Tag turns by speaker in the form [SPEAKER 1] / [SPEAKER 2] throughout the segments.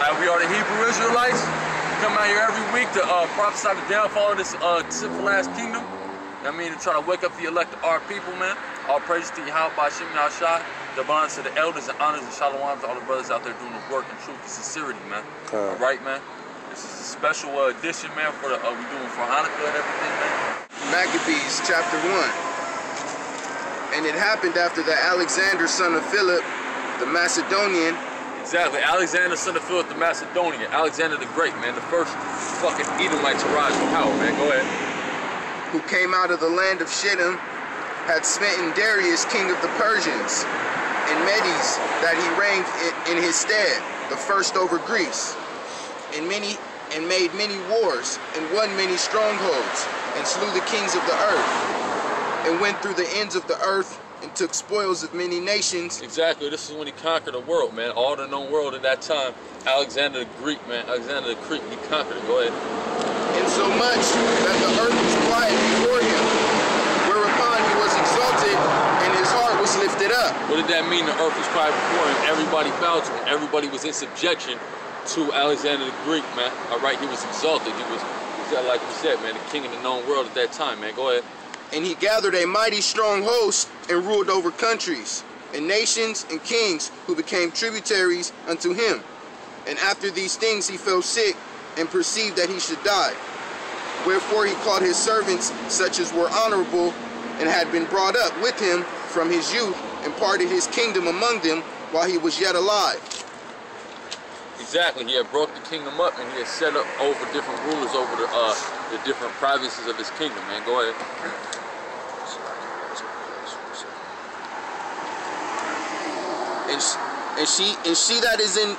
[SPEAKER 1] We are the Hebrew Israelites. We come out here every week to prophesy the downfall of this sinful ass kingdom. I mean, to try to wake up the elect of our people, man. All praises to Yahweh, Hashem, Ashar. The bonds to the elders and honors and shalom to all the brothers out there doing the work in truth and sincerity, man. All right, man. This is a special edition, man, for the we doing for Hannakuh and everything, man.
[SPEAKER 2] Maccabees chapter 1. And it happened after that Alexander, son of Philip, the Macedonian.
[SPEAKER 1] Exactly, Alexander, son of Philip, the Macedonian. Alexander the Great, man. The first fucking Edomite to rise to power, man. Go ahead.
[SPEAKER 2] Who came out of the land of Shittim, had smitten Darius, king of the Persians, and Medes, that he reigned in his stead, the first over Greece, and made many wars, and won many strongholds, and slew the kings of the earth, and went through the ends of the earth, and took spoils of many nations.
[SPEAKER 1] Exactly, this is when he conquered the world, man. All the known world at that time. Alexander the Greek, man. Alexander the Greek, he conquered it. Go ahead.
[SPEAKER 2] Insomuch that the earth was quiet before him, whereupon he was exalted, and his heart was lifted up.
[SPEAKER 1] What did that mean? The earth was quiet before him. Everybody bowed to him. Everybody was in subjection to Alexander the Greek, man. All right, he was exalted. He was like we said, man, the king of the known world at that time, man. Go ahead.
[SPEAKER 2] And he gathered a mighty strong host and ruled over countries and nations and kings who became tributaries unto him. And after these things he fell sick and perceived that he should die. Wherefore he called his servants, such as were honorable and had been brought up with him from his youth, and parted his kingdom among them while he was yet alive.
[SPEAKER 1] Exactly, he had brought the kingdom up and he had set up over different rulers over the different provinces of his kingdom, man. Go ahead.
[SPEAKER 2] And she that is in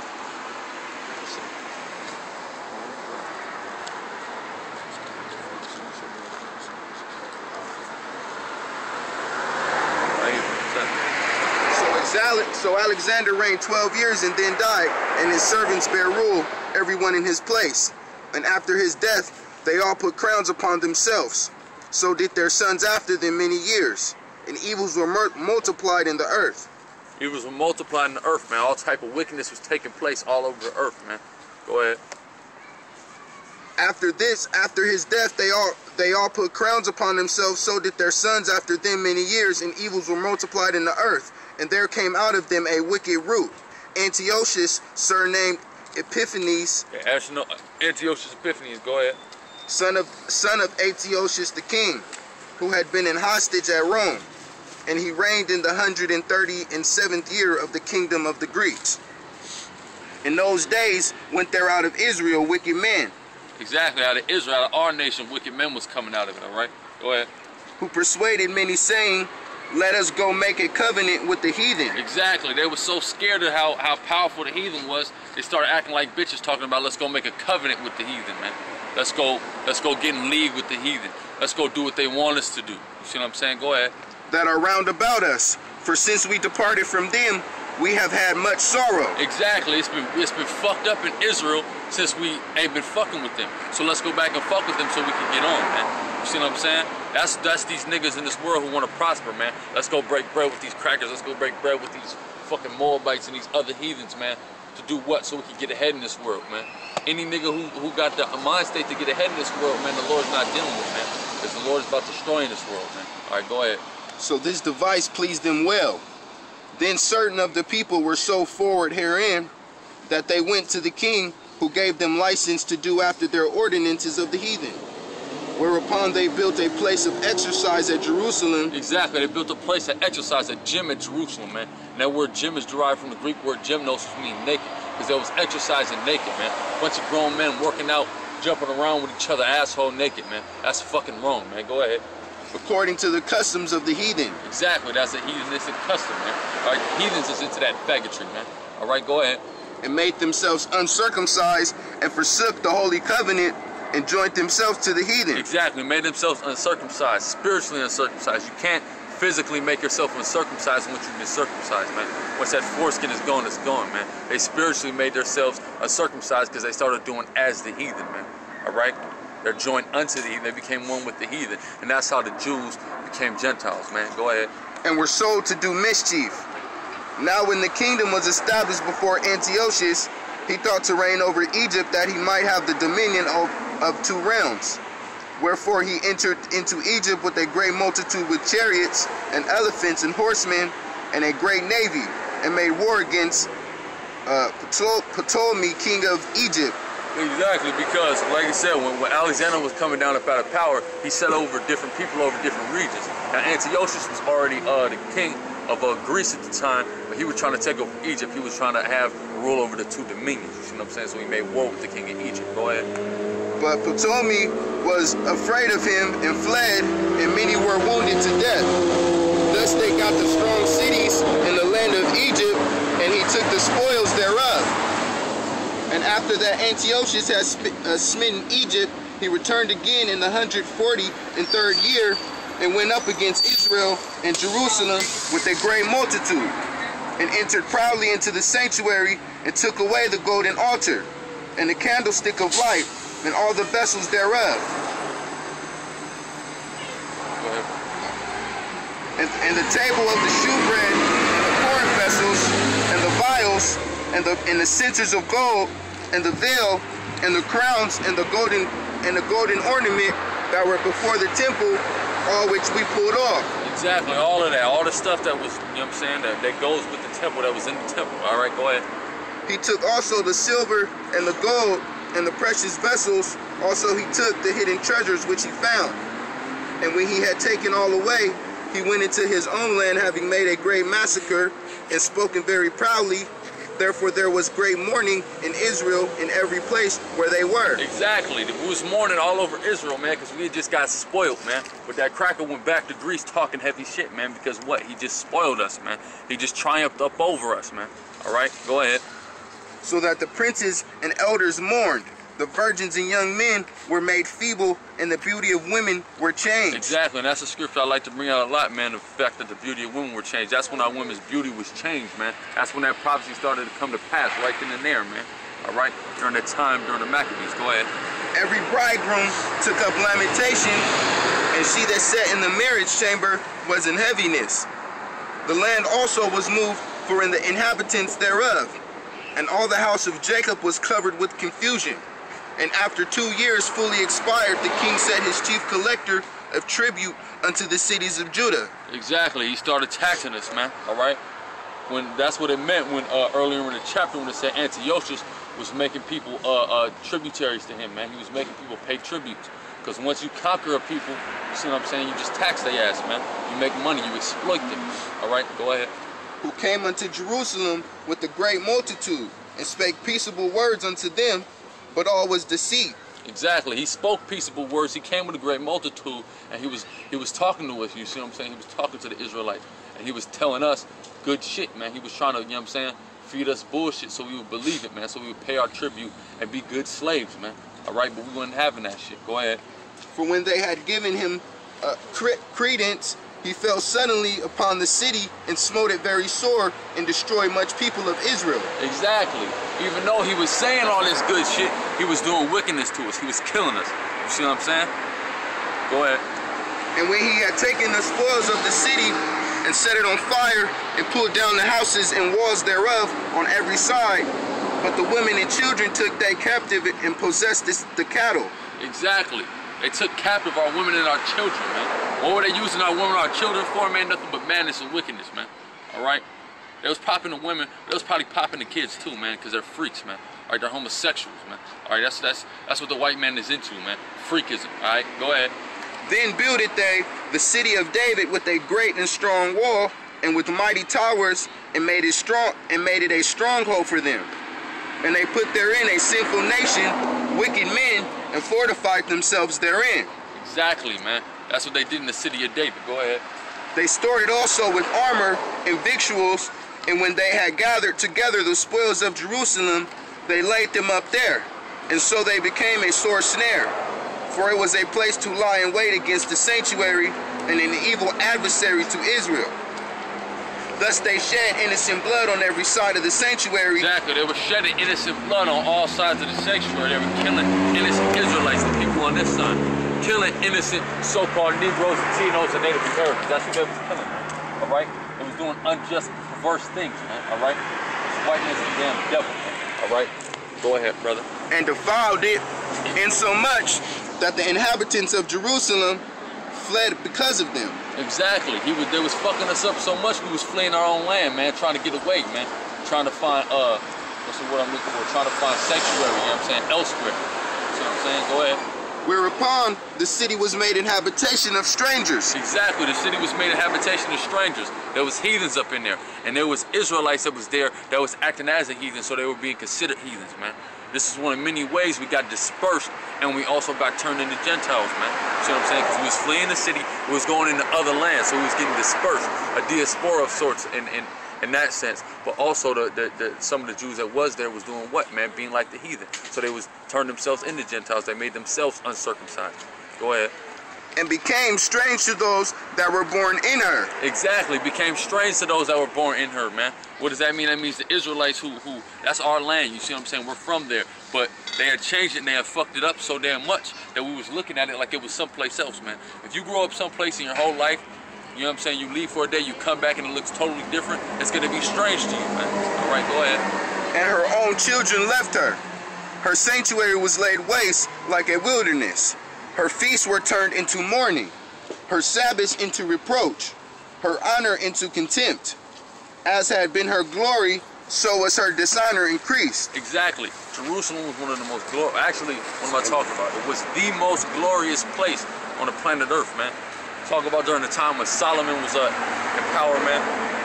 [SPEAKER 2] So Alexander reigned 12 years and then died, and his servants bare rule, everyone in his place. And after his death, they all put crowns upon themselves. So did their sons after them many years, and evils were multiplied in the earth.
[SPEAKER 1] Evils were multiplied in the earth, man. All type of wickedness was taking place all over the earth, man. Go ahead.
[SPEAKER 2] After his death, they all put crowns upon themselves. So did their sons after them many years, and evils were multiplied in the earth. And there came out of them a wicked root, Antiochus, surnamed Epiphanes.
[SPEAKER 1] Yeah, Antiochus Epiphanes, go ahead.
[SPEAKER 2] Son of Antiochus the king, who had been in hostage at Rome, and he reigned in the 137th year of the kingdom of the Greeks. In those days went there out of Israel wicked men.
[SPEAKER 1] Exactly, out of Israel, out of our nation, wicked men was coming out of it, all right? Go ahead.
[SPEAKER 2] Who persuaded many, saying, let us go make a covenant with the heathen.
[SPEAKER 1] Exactly. They were so scared of how powerful the heathen was, they started acting like bitches, talking about let's go make a covenant with the heathen, man. Let's go get in league with the heathen. Let's go do what they want us to do. You see what I'm saying? Go ahead.
[SPEAKER 2] That are round about us. For since we departed from them, we have had much sorrow.
[SPEAKER 1] Exactly. It's been fucked up in Israel since we ain't been fucking with them. So let's go back and fuck with them so we can get on, man. You see what I'm saying? That's these niggas in this world who want to prosper, man. Let's go break bread with these crackers. Let's go break bread with these fucking Moabites and these other heathens, man. To do what? So we can get ahead in this world, man. Any nigga who got the mind state to get ahead in this world, man, the Lord's not dealing with, man. Because the Lord is about destroying this world, man. All right, go ahead.
[SPEAKER 2] So this device pleased them well. Then certain of the people were so forward herein that they went to the king, who gave them license to do after their ordinances of the heathen. Whereupon they built a place of exercise at Jerusalem.
[SPEAKER 1] Exactly, they built a place of exercise, a gym at Jerusalem, man. And that word gym is derived from the Greek word gymnos, which means naked. Because they was exercising naked, man. A bunch of grown men working out, jumping around with each other, asshole naked, man. That's fucking wrong, man. Go ahead.
[SPEAKER 2] According to the customs of the heathen.
[SPEAKER 1] Exactly, that's a heathenistic custom, man. All right, heathens is into that faggotry, man. All right, go ahead.
[SPEAKER 2] And made themselves uncircumcised, and forsook the holy covenant, and joined themselves to the heathen.
[SPEAKER 1] Exactly, made themselves uncircumcised, spiritually uncircumcised. You can't physically make yourself uncircumcised once you've been circumcised, man. Once that foreskin is gone, it's gone, man. They spiritually made themselves uncircumcised because they started doing as the heathen, man. All right? They're joined unto the heathen. They became one with the heathen. And that's how the Jews became Gentiles, man. Go ahead.
[SPEAKER 2] And were sold to do mischief. Now when the kingdom was established before Antiochus, he thought to reign over Egypt, that he might have the dominion of 2 realms. Wherefore he entered into Egypt with a great multitude with chariots and elephants and horsemen and a great navy, and made war against Ptolemy, king of Egypt.
[SPEAKER 1] Exactly, because like I said, when Alexander was coming down up out of power, he set over different people over different regions. Now Antiochus was already the king of Greece at the time, but he was trying to take over Egypt. He was trying to have rule over the 2 dominions, you see what I'm saying? So he made war with the king of Egypt. Go ahead.
[SPEAKER 2] But Ptolemy was afraid of him and fled, and many were wounded to death. Thus they got the strong cities in the land of Egypt, and he took the spoils thereof. And after that Antiochus had smitten Egypt, he returned again in the 143rd year, and went up against Israel and Jerusalem with a great multitude, and entered proudly into the sanctuary, and took away the golden altar, and the candlestick of light, and all the vessels thereof. And the table of the shewbread, and the corn vessels, and the vials, and the censers of gold, and the veil, and the crowns, and the golden ornament that were before the temple, all which we pulled off.
[SPEAKER 1] Exactly, all of that, all the stuff that was, you know what I'm saying, that goes with the temple, that was in the temple. All right, go ahead.
[SPEAKER 2] He took also the silver and the gold and the precious vessels. Also he took the hidden treasures which he found. And when he had taken all away, he went into his own land, having made a great massacre and spoken very proudly. Therefore there was great mourning in Israel in every place where they were.
[SPEAKER 1] Exactly. It was mourning all over Israel, man, because we just got spoiled, man. But that cracker went back to Greece talking heavy shit, man, because what? He just spoiled us, man. He just triumphed up over us, man. All right, go ahead.
[SPEAKER 2] So that the princes and elders mourned. The virgins and young men were made feeble, and the beauty of women were changed.
[SPEAKER 1] Exactly, and that's a scripture I like to bring out a lot, man, the fact that the beauty of women were changed. That's when our women's beauty was changed, man. That's when that prophecy started to come to pass, right then and there, man. All right, during that time, during the Maccabees. Go ahead.
[SPEAKER 2] Every bridegroom took up lamentation, and she that sat in the marriage chamber was in heaviness. The land also was moved for in the inhabitants thereof, and all the house of Jacob was covered with confusion. And after 2 years fully expired, the king set his chief collector of tribute unto the cities of Judah.
[SPEAKER 1] Exactly, he started taxing us, man. All right, that's what it meant when earlier in the chapter when it said Antiochus was making people tributaries to him, man. He was making people pay tributes, because once you conquer a people, you see what I'm saying, you just tax their ass, man. You make money, you exploit them. All right, go ahead.
[SPEAKER 2] Who came unto Jerusalem with a great multitude, and spake peaceable words unto them, but all was deceit.
[SPEAKER 1] Exactly. He spoke peaceable words. He came with a great multitude, and he was talking to us. You see what I'm saying? He was talking to the Israelites, and he was telling us good shit, man. He was trying to, you know what I'm saying, feed us bullshit so we would believe it, man. So we would pay our tribute and be good slaves, man. All right, but we wasn't having that shit. Go ahead.
[SPEAKER 2] For when they had given him credence, he fell suddenly upon the city and smote it very sore, and destroyed much people of Israel.
[SPEAKER 1] Exactly. Even though he was saying all this good shit, he was doing wickedness to us. He was killing us. You see what I'm saying? Go ahead.
[SPEAKER 2] And when he had taken the spoils of the city and set it on fire, and pulled down the houses and walls thereof on every side, but the women and children took they captive and possessed the cattle.
[SPEAKER 1] Exactly. They took captive our women and our children, man. What were they using our women and our children for, man? Nothing but madness and wickedness, man. All right? They was popping the women. They was probably popping the kids too, man, because they're freaks, man. All right, they're homosexuals, man. All right, that's what the white man is into, man. Freakism. All right, go ahead.
[SPEAKER 2] Then builded they the city of David with a great and strong wall, and with mighty towers, and made it strong, and made it a stronghold for them. And they put therein a sinful nation, wicked men, and fortified themselves therein.
[SPEAKER 1] Exactly, man. That's what they did in the city of David. Go ahead.
[SPEAKER 2] They stored it also with armor and victuals, and when they had gathered together the spoils of Jerusalem, they laid them up there. And so they became a sore snare, for it was a place to lie in wait against the sanctuary, and an evil adversary to Israel. Thus they shed innocent blood on every side of the sanctuary.
[SPEAKER 1] Exactly, they were shedding innocent blood on all sides of the sanctuary. They were killing innocent Israelites, the people on this side. Killing innocent so-called Negroes, Latinos, and Native Americans. That's what they was killing, man. All right? They was doing unjust, perverse things, man. All right? Whiteness is the damn devil, man. All right? Go ahead, brother.
[SPEAKER 2] And defiled it, insomuch that the inhabitants of Jerusalem fled because of them.
[SPEAKER 1] Exactly. They was fucking us up so much we was fleeing our own land, man, trying to get away, man. Trying to find what's the word I'm looking for? Trying to find sanctuary, you know what I'm saying, elsewhere. See what I'm saying? Go ahead.
[SPEAKER 2] Whereupon the city was made an habitation of strangers.
[SPEAKER 1] Exactly, the city was made a habitation of strangers. There was heathens up in there, and there was Israelites that was there that was acting as a heathen, so they were being considered heathens, man. This is one of many ways we got dispersed, and we also got turned into Gentiles, man. You see what I'm saying? Because we was fleeing the city, we was going into other lands, so we was getting dispersed, a diaspora of sorts in that sense. But also some of the Jews that was there was doing what, man? Being like the heathen. So they was turned themselves into Gentiles. They made themselves uncircumcised. Go ahead.
[SPEAKER 2] And became strange to those that were born in her.
[SPEAKER 1] Exactly, became strange to those that were born in her, man. What does that mean? That means the Israelites who that's our land, you see what I'm saying? We're from there. But they had changed it and they had fucked it up so damn much that we was looking at it like it was someplace else, man. If you grow up someplace in your whole life, you know what I'm saying, you leave for a day, you come back and it looks totally different, it's gonna be strange to you, man. All right, go ahead.
[SPEAKER 2] And her own children left her. Her sanctuary was laid waste like a wilderness. Her feasts were turned into mourning, her Sabbaths into reproach, her honor into contempt. As had been her glory, so was her dishonor increased.
[SPEAKER 1] Exactly. Jerusalem was one of the most glorious, actually, what am I talking about? It was the most glorious place on the planet Earth, man. Talk about during the time when Solomon was in power, man.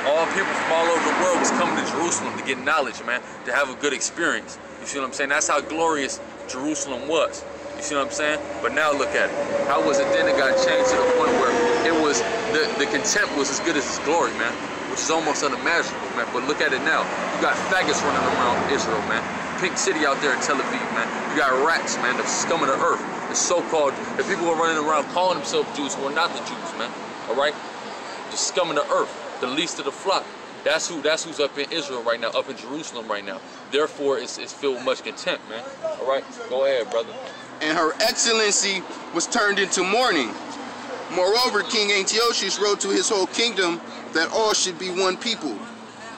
[SPEAKER 1] All people from all over the world was coming to Jerusalem to get knowledge, man, to have a good experience. You see what I'm saying? That's how glorious Jerusalem was. You see what I'm saying? But now look at it. How was it then it got changed to the point where it was, the contempt was as good as its glory, man, which is almost unimaginable, man. But look at it now. You got faggots running around Israel, man. Pink City out there in Tel Aviv, man. You got rats, man, the scum of the earth. The so-called, the people who are running around calling themselves Jews who are not the Jews, man. All right? The scum of the earth, the least of the flock. That's who's up in Israel right now, up in Jerusalem right now. Therefore, it's filled with much contempt, man. All right? Go ahead, brother.
[SPEAKER 2] And her excellency was turned into mourning. Moreover, King Antiochus wrote to his whole kingdom that all should be one people,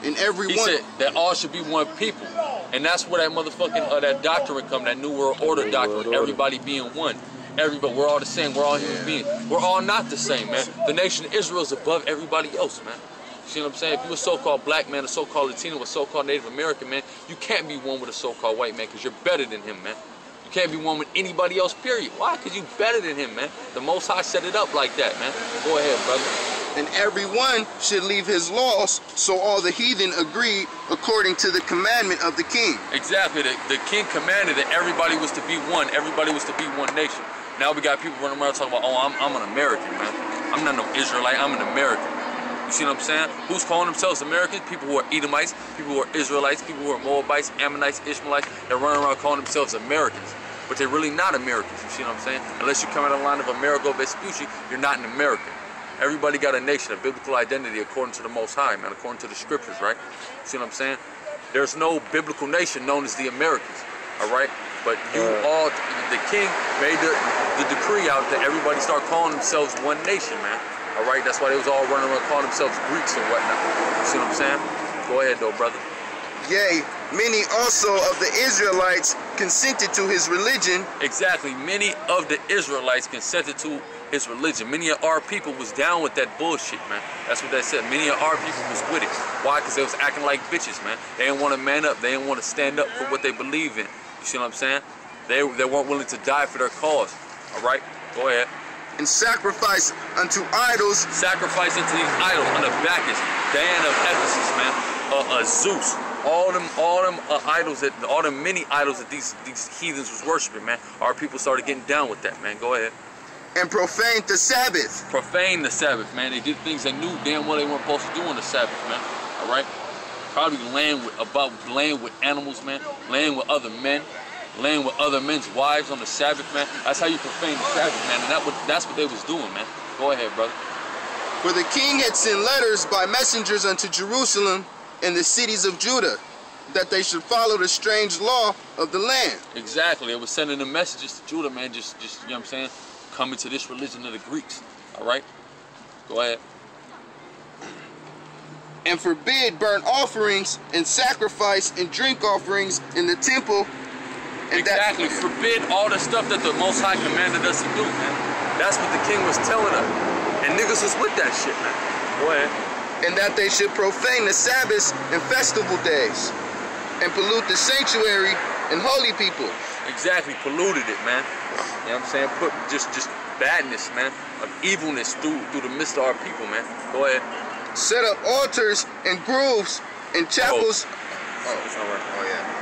[SPEAKER 2] and every
[SPEAKER 1] he
[SPEAKER 2] one.
[SPEAKER 1] He said that all should be one people, and that's where that motherfucking that doctrine come, that New World Order doctrine. Everybody being one. Everybody, we're all the same. We're all human beings. We're all not the same, man. The nation of Israel is above everybody else, man. You see what I'm saying? If you're a so-called black man, a so-called Latino, a so-called Native American man, you can't be one with a so-called white man because you're better than him, man. You can't be one with anybody else, period. Why? Because you better than him, man. The Most High set it up like that, man. Go ahead, brother.
[SPEAKER 2] And every one should leave his laws, so all the heathen agreed according to the commandment of the king.
[SPEAKER 1] Exactly. The king commanded that everybody was to be one. Everybody was to be one nation. Now we got people running around talking about, oh, I'm an American, man. I'm not no Israelite. I'm an American. You see what I'm saying? Who's calling themselves Americans? People who are Edomites, people who are Israelites, people who are Moabites, Ammonites, Ishmaelites. They're running around calling themselves Americans. But they're really not Americans, you see what I'm saying? Unless you come out of the line of Amerigo Vespucci, you're not an American. Everybody got a nation, a biblical identity according to the Most High, man, according to the scriptures, right? You see what I'm saying? There's no biblical nation known as the Americans, all right? But you all, the king made the decree out that everybody start calling themselves one nation, man. All right? That's why they was all running around calling themselves Greeks and whatnot. You see what I'm saying? Go ahead, though, brother.
[SPEAKER 2] Yea, many also of the Israelites consented to his religion.
[SPEAKER 1] Exactly. Many of the Israelites consented to his religion. Many of our people was down with that bullshit, man. That's what that said. Many of our people was with it. Why? Because they was acting like bitches, man. They didn't want to man up. They didn't want to stand up for what they believe in. You see what I'm saying? They weren't willing to die for their cause. All right? Go ahead.
[SPEAKER 2] And sacrifice unto idols.
[SPEAKER 1] Sacrifice unto these idols under Bacchus, Diana of Ephesus, man. Zeus. All them idols all them many idols that these heathens was worshiping, man. Our people started getting down with that, man. Go ahead.
[SPEAKER 2] And profaned the Sabbath.
[SPEAKER 1] Profaned the Sabbath, man. They did things they knew damn well they weren't supposed to do on the Sabbath, man. All right. Probably laying with animals, man. Laying with other men. Laying with other men's wives on the Sabbath, man. That's how you profane the Sabbath, man. And that's what they was doing, man. Go ahead, brother.
[SPEAKER 2] For the king had sent letters by messengers unto Jerusalem and the cities of Judah, that they should follow the strange law of the land.
[SPEAKER 1] Exactly. They were sending the messages to Judah, man. Just you know what I'm saying? Coming to this religion of the Greeks. All right? Go ahead.
[SPEAKER 2] And forbid burnt offerings and sacrifice and drink offerings in the temple
[SPEAKER 1] Exactly. Forbid all the stuff that the Most High commanded us to do, man. That's what the king was telling us. And niggas was with that shit, man. Go ahead.
[SPEAKER 2] And that they should profane the Sabbaths and festival days and pollute the sanctuary and holy people.
[SPEAKER 1] Exactly, polluted it, man. You know what I'm saying? Put just badness, man, of evilness through the midst of our people, man. Go ahead.
[SPEAKER 2] Set up altars and groves and chapels.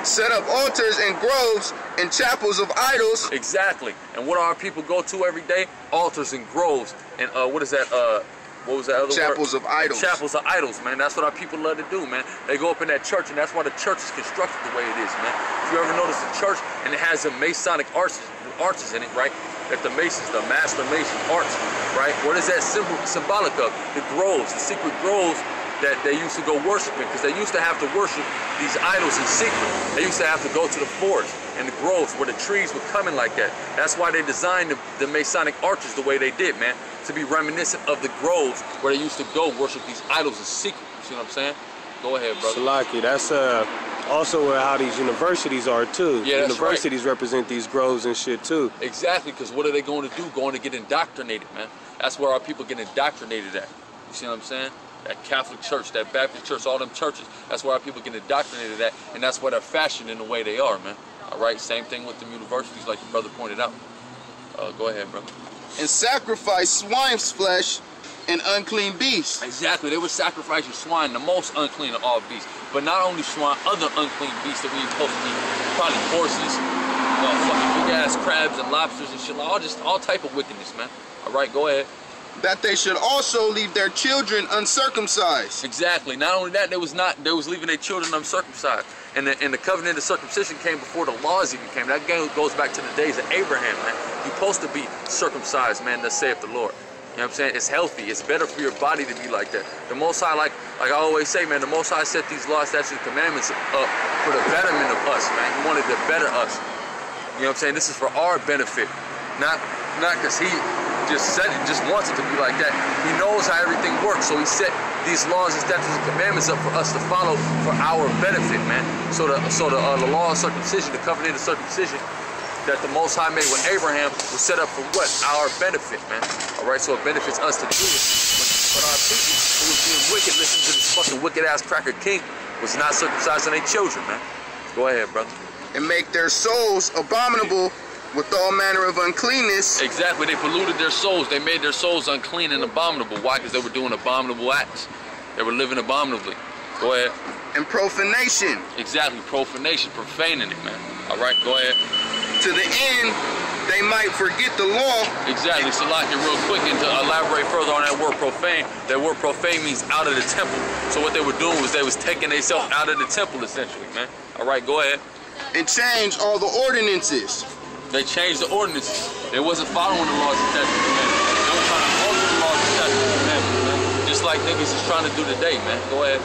[SPEAKER 2] Set up altars and groves and chapels of idols.
[SPEAKER 1] Exactly. And what do our people go to every day? Altars and groves. And what is that? What was that other
[SPEAKER 2] Chapels
[SPEAKER 1] word?
[SPEAKER 2] of idols.
[SPEAKER 1] Chapels of idols, man. That's what our people love to do, man. They go up in that church, and that's why the church is constructed the way it is, man. If you ever notice the church, and it has the Masonic arches in it, right? That the Masons, the Master Mason arch, right? What is that symbolic of? The groves, the secret groves that they used to go worshiping, because they used to have to worship these idols in secret. They used to have to go to the forest and the groves where the trees were coming like that. That's why they designed the Masonic arches the way they did, man, to be reminiscent of the groves where they used to go worship these idols in secret. You see what I'm saying? Go ahead, brother.
[SPEAKER 3] Salaki, that's also how these universities are too.
[SPEAKER 1] Yeah, that's
[SPEAKER 3] universities
[SPEAKER 1] right.
[SPEAKER 3] represent these groves and shit too.
[SPEAKER 1] Exactly, because what are they going to do? Going to get indoctrinated, man. That's where our people get indoctrinated at. You see what I'm saying? That Catholic church, that Baptist church, all them churches, that's where our people get indoctrinated at, and that's why they're fashioned in the way they are, man. All right, same thing with the universities, like your brother pointed out. Go ahead, brother.
[SPEAKER 2] And sacrifice swine's flesh and unclean beasts.
[SPEAKER 1] Exactly, they would sacrifice your swine, the most unclean of all beasts. But not only swine, other unclean beasts that we ain't supposed to eat. Probably horses, fucking big ass crabs and lobsters and shit, all type of wickedness, man. All right, go ahead.
[SPEAKER 2] That they should also leave their children uncircumcised.
[SPEAKER 1] Exactly. Not only that, they was leaving their children uncircumcised. And the covenant of circumcision came before the laws even came. That goes back to the days of Abraham, man. You're supposed to be circumcised, man, thus saith the Lord. You know what I'm saying? It's healthy. It's better for your body to be like that. The Most High, like I always say, man, the Most High set these laws, statutes, and commandments up for the betterment of us, man. He wanted to better us. You know what I'm saying? This is for our benefit. Not because he just wants it to be like that. He knows how everything works, so he set these laws and statutes and commandments up for us to follow for our benefit, man. So the law of circumcision, the covenant of circumcision that the Most High made with Abraham was set up for what? Our benefit, man. All right, so it benefits us to do it. But our people who was being wicked, listening to this fucking wicked ass cracker king, was not circumcising their children, man. Go ahead, brother.
[SPEAKER 2] And make their souls abominable with all manner of uncleanness.
[SPEAKER 1] Exactly, they polluted their souls. They made their souls unclean and abominable. Why? Because they were doing abominable acts. They were living abominably. Go ahead.
[SPEAKER 2] And profanation.
[SPEAKER 1] Exactly, profanation, profaning it, man. All right, go ahead.
[SPEAKER 2] To the end, they might forget the law.
[SPEAKER 1] Exactly, so like it real quick, and to elaborate further on that word profane means out of the temple. So what they were doing was they was taking themselves out of the temple, essentially, man. All right, go ahead.
[SPEAKER 2] And change all the ordinances.
[SPEAKER 1] They changed the ordinances. They wasn't following the laws and statutes, man. They were trying to alter the laws and statutes, man. Just like niggas is trying to do today, man. Go ahead.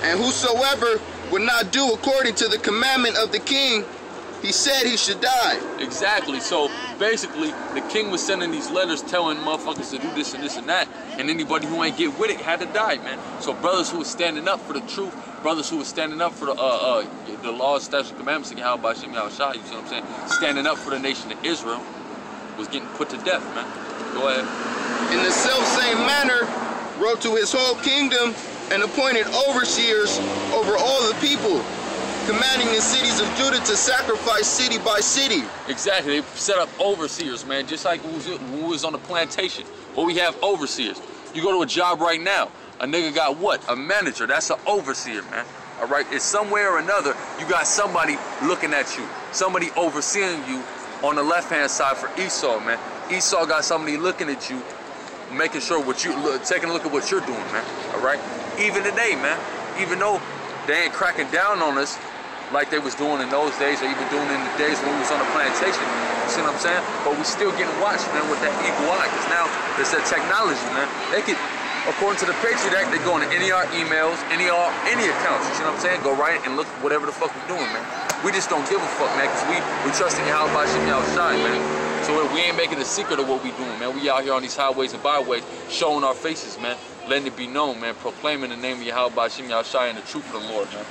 [SPEAKER 2] And whosoever would not do according to the commandment of the king, he said he should die.
[SPEAKER 1] Exactly. So basically, the king was sending these letters telling motherfuckers to do this and this and that, and anybody who ain't get with it had to die, man. So brothers who was standing up for the truth, brothers who was standing up for the laws, statutes, and commandments of Yahweh Shem Yahushua, you see what I'm saying? Standing up for the nation of Israel, was getting put to death, man. Go ahead.
[SPEAKER 2] In the self-same manner, wrote to his whole kingdom and appointed overseers over all the people, commanding the cities of Judah to sacrifice city by city.
[SPEAKER 1] Exactly, they set up overseers, man, just like when we was on the plantation. Well, we have overseers. You go to a job right now, a nigga got what? A manager, that's an overseer, man. All right, it's somewhere or another, you got somebody looking at you, somebody overseeing you on the left-hand side for Esau, man. Esau got somebody looking at you, making sure taking a look at what you're doing, man. All right, even today, man, even though they ain't cracking down on us like they was doing in those days, or even doing in the days when we was on the plantation. You see what I'm saying? But we still getting watched, man, with that evil eye. Because now there's that technology, man. They could, according to the Patriot Act, they go into any of our emails, any accounts. You see what I'm saying? Go right and look whatever the fuck we're doing, man. We just don't give a fuck, man, because we trusting Yahweh Shem Yahushua, man. So we ain't making a secret of what we doing, man. We out here on these highways and byways, showing our faces, man, letting it be known, man, proclaiming the name of Yahweh Shem Yahushua and the truth of the Lord, man.